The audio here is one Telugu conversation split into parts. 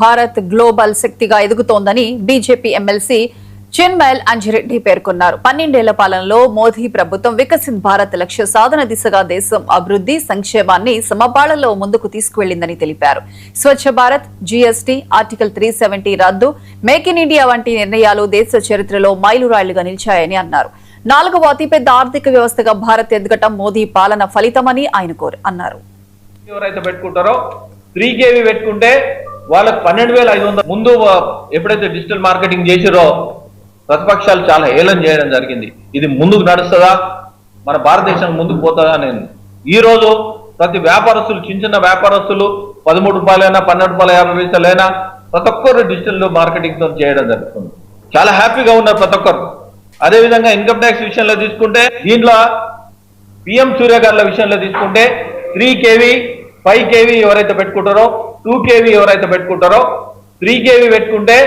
భారత్ గ్లోబల్ శక్తిగా ఎదుగుతోందని బీజేపీ ఎమ్మెల్సీ చిన్మయల్ అంజిరెడ్డి పేర్కొన్నారు. 12 ఏళ్ల పాలనలో మోదీ ప్రభుత్వం వికసిత్ భారత్ లక్ష్య సాధన దిశగా దేశం అభివృద్ధి సంక్షేమాన్ని సమపాళ్లలో ముందుకు తీసుకువెళ్లిందని తెలిపారు. స్వచ్ఛ భారత్, జీఎస్టీ, ఆర్టికల్ 370 రద్దు, మేక్ ఇన్ ఇండియా వంటి నిర్ణయాలు దేశ చరిత్రలో మైలురాళ్లుగా నిలిచాయని అన్నారు. 4వ అతిపెద్ద ఆర్థిక వ్యవస్థగా భారత్ ఎదగటం మోదీ పాలన ఫలితమని ఆయన అన్నారు. ఎవరైతే పెట్టుకుంటారో 3KV పెట్టుకుంటే వాళ్ళకి 12,500 ముందు ఎప్పుడైతే డిజిటల్ మార్కెటింగ్ చేసిరో ప్రతిపక్షాలు చాలా హేళన చేయడం జరిగింది. ఇది ముందుకు నడుస్తుందా, మన భారతదేశం ముందుకు పోతుందా అనేది. ఈ రోజు ప్రతి వ్యాపారస్తులు, చిన్న వ్యాపారస్తులు 13 రూపాయలైనా 12 రూపాయలైనా ప్రతి ఒక్కరు డిజిటల్ మార్కెటింగ్ తో చేయడం జరుగుతుంది. చాలా హ్యాపీగా ఉన్నారు ప్రతి ఒక్కరు. అదేవిధంగా ఇన్కమ్ ట్యాక్స్ విషయంలో తీసుకుంటే దీంట్లో పిఎం సూర్య గారుల విషయంలో తీసుకుంటే 3KV 5KV ఎవరైతే పెట్టుకుంటారో 2KV ఎవరైతే పెట్టుకుంటారో 3KV పెట్టుకుంటే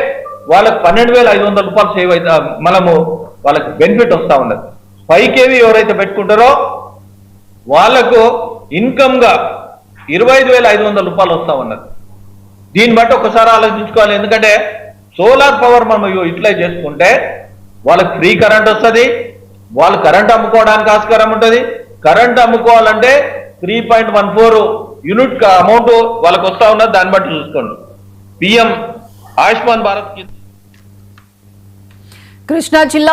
వాళ్ళకి 12,500 రూపాయలు సేవ్ అయితే మనము వాళ్ళకి బెనిఫిట్ వస్తూ ఉన్నది. 5KV ఎవరైతే పెట్టుకుంటారో వాళ్ళకు ఇన్కమ్ గా 25,500 రూపాయలు వస్తూ ఉన్నది. దీన్ని బట్టి ఒకసారి ఆలోచించుకోవాలి. ఎందుకంటే సోలార్ పవర్ మనం యూటిలైజ్ చేసుకుంటే వాళ్ళకి ఫ్రీ కరెంట్ వస్తుంది. వాళ్ళు కరెంట్ అమ్ముకోవడానికి ఆస్కారం ఉంటుంది. కరెంట్ అమ్ముకోవాలంటే 3.14 యూనిట్ అమౌంట్ వాళ్ళకి వస్తా ఉన్నది. దాన్ని బట్టి చూసుకోండి. పిఎం ఆయుష్మాన్ భారత్ కృష్ణా జిల్లా